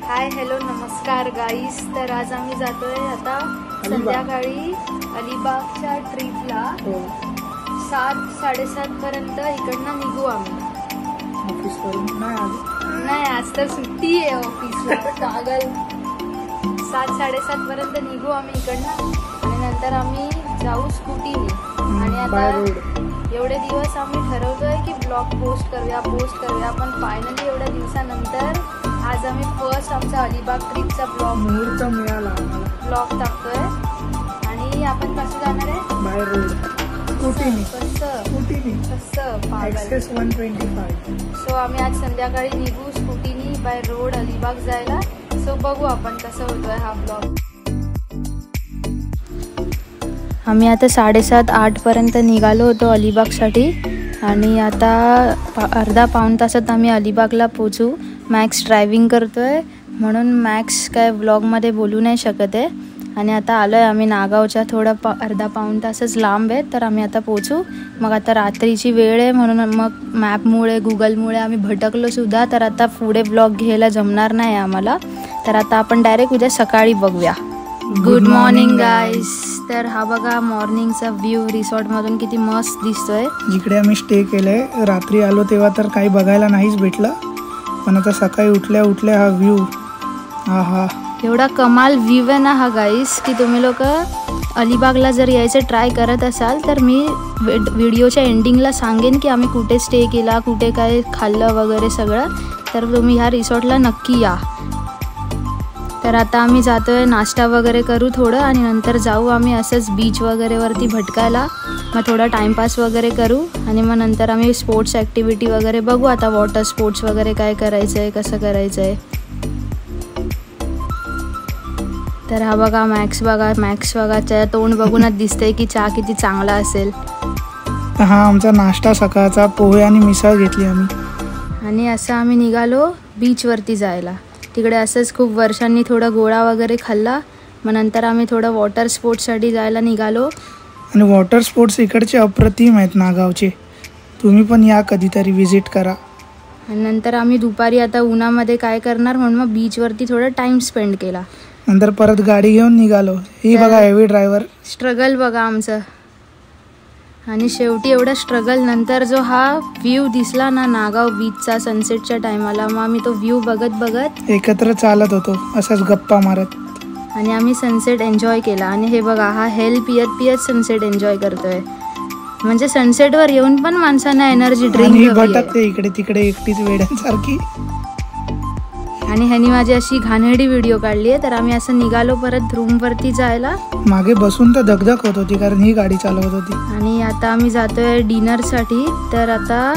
Hi hello नमस्कार गाईस. तर आज आम्ही जातोय आता संध्याकाळी अलिबागच्या ट्रिपला. 7-7:30 पर्यंत इकडनं निघू आम्ही ऑफिस. नाही आज तर सुट्टी आहे ऑफिसला. कागल 7-7:30 पर्यंत निघू आम्ही इकडनं आणि नंतर आम्ही जाऊ स्कूटीने. आणि आता एवढे दिवस आम्ही ठरवतोय की ब्लॉग पोस्ट करूया. पण फायनली एवढ्या दिवसानंतर आज आम्ही फर्स्ट आमचा अलिबाग ट्रिपचा मुहूर्त मिळाला. ब्लॉग टाकतोय. आणि आपण कसं जाणार आहे? बाय रोड स्कूटीने. एक्सेस 125. सो आम्ही आज संध्याकाळी निघू स्कूटीने बाय रोड अलिबाग जायला. सो बघू आपण कसं होतोय हा ब्लॉग. आम्ही आता 7:30-8 पर्यंत निघालो होतो अलिबागसाठी आणि आता अर्धा-पाऊण तासात आम्ही अलिबागला पोचू. मॅक्स ड्रायव्हिंग करतोय म्हणून मॅक्स काय व्लॉगमध्ये बोलू नाही शकत आहे. आणि आता आलो आहे आम्ही नागावच्या थोडं अर्धा-पाऊण तासच लांब आहे. तर आम्ही आता पोचू. मग आता रात्रीची वेळ आहे म्हणून मग मॅपमुळे गुगलमुळे आम्ही भटकलो सुद्धा. तर आता पुढे व्लॉग घ्यायला जमणार नाही आम्हाला. तर आता आपण डायरेक्ट उद्या सकाळी बघूया. Good morning guys. तर हा बघा मॉर्निंगचा व्ह्यू रिसॉर्टमधून किती मस्त दिसतोय. जिकडे आम्ही स्टे केलंय. रात्री आलो तेव्हा तर काही बघायला नाहीच भेटलं. पण आता सकाळी उठल्या हा व्ह्यू हा एवढा कमाल व्ह्यू आहे ना हा गाईस की तुम्ही लोक अलिबागला जर यायचं ट्राय करत असाल तर मी व्हिडिओच्या एंडिंगला सांगेन की आम्ही कुठे स्टे केला, कुठे काय खाल्लं वगैरे सगळं. तर तुम्ही ह्या रिसॉर्टला नक्की या. तर आता आम्ही जातोय नाश्ता वगैरे करू थोडं आणि नंतर जाऊ आम्ही असंच बीच वगैरे वरती भटकायला. मग थोडा टाईमपास वगैरे करू आणि मग नंतर आम्ही स्पोर्ट्स ॲक्टिव्हिटी वगैरे बघू. आता वॉटर स्पोर्ट्स वगैरे काय करायचं आहे, कसं करायचं आहे. तर हा बघा मॅक्स बघा त्या तोंड बघूनच दिसतंय की चहा किती चांगला असेल. हा आमचा नाश्ता सकाळचा पोहे आणि मिसळ घेतली आम्ही. आणि असं आम्ही निघालो बीचवरती जायला. तिकडे असंच खूप वर्षांनी थोडा गोळा वगैरे खाल्ला. मग नंतर आम्ही थोडं वॉटर स्पोर्ट्ससाठी जायला निघालो. आणि वॉटर स्पोर्ट्स इकडचे अप्रतिम आहेत नागावचे. तुम्ही पण या कधीतरी विजिट करा. आणि नंतर आम्ही दुपारी आता उन्हामध्ये काय करणार म्हणून मग बीचवरती थोडा टाइम स्पेंड केला. नंतर परत गाडी घेऊन निघालो. ही बघा हेवी ड्रायव्हर. स्ट्रगल बघा आमचं. आणि शेवटी एवढा स्ट्रगल नंतर जो हा व्ह्यू दिसला ना नागाव बीचचा सनसेटच्या टायमाला, मग आम्ही तो व्ह्यू बघत एकत्र चालत होतो असंच गप्पा मारत. आणि आम्ही सनसेट एन्जॉय केला. आणि हे बघा हा हेल पियत सनसेट एन्जॉय करतोय. म्हणजे सनसेटवर येऊन पण माणसांना एनर्जी ड्रिंक भटकते इकडे तिकडे एकटीच वेड्यांसारखी. आणि ह्यानी माझी अशी घाणेरडी व्हिडिओ काढली आहे. तर आम्ही असं निघालो परत रूमवरती जायला. मागे बसून तर धगधग होत होती कारण ही गाडी चालवत होती. आणि आता आम्ही जातोय डिनरसाठी. तर आता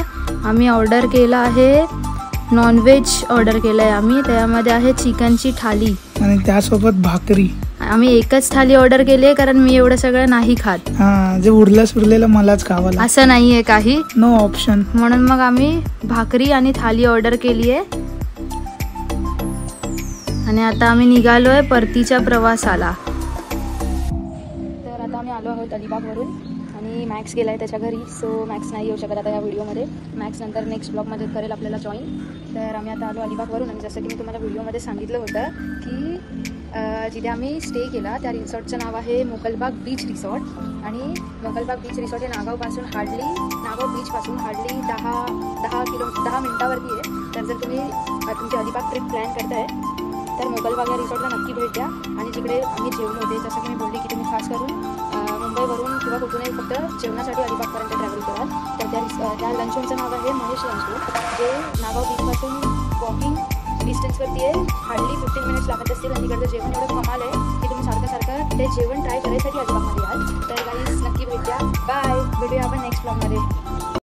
आम्ही ऑर्डर केला आहे नॉनव्हेज ऑर्डर केलं आहे आम्ही. त्यामध्ये आहे चिकनची थाली आणि त्यासोबत भाकरी. आम्ही एकच थाली ऑर्डर केली आहे कारण मी एवढं सगळं नाही खात. जे उरलेलं मलाच खावं असं नाही आहे काही. No option. म्हणून मग आम्ही भाकरी आणि थाली ऑर्डर केली आहे. आणि आता आम्ही निघालोय परतीच्या प्रवासाला. तर आता आम्ही आलो आहोत अलिबागवरून आणि मॅक्स गेलाय त्याच्या घरी. सो मॅक्स नाही येऊ शकत आता या व्हिडिओमध्ये. मॅक्स नंतर नेक्स्ट ब्लॉगमध्ये करेल आपल्याला जॉईन. तर आम्ही आता आलो अलिबागवरून. आणि जसं की मी तुम्हाला व्हिडिओमध्ये सांगितलं होतं की जिथे आम्ही स्टे केला त्या रिसॉर्टचं नाव आहे मोकलबाग बीच रिसॉर्ट. आणि मोकलबाग बीच रिसॉर्ट हे नागाव बीचपासून हार्डली 10 मिनिटावरती आहे. तर जर तुम्ही तुमची अलिबाग ट्रिप प्लॅन करताय तर मोकलबाग या रिसॉर्टला नक्की भेट द्या. आणि जिकडे आम्ही जेवलो होते जसं की मी बोलली की तुम्ही खास करून मुंबईवरून किंवा कुठूनही फक्त जेवणासाठी अलिबागपर्यंत ट्रॅव्हल कराल तर त्या लंच होमचं नाव आहे महेश लंच होम. जे नागाव बीचपासून वॉकिंग डिस्टन्सवरती आहे. हार्डली 15 मिनिट्स लागत असतील. आणि तिकडचं जेवण एवढं कमाल आहे की तुम्ही सारखं ते जेवण ट्राय करायसाठी अलिबागमध्ये याल. तर गाईज नक्की भेट द्या. बाय. भेटूया आपण नेक्स्ट ब्लॉगमध्ये.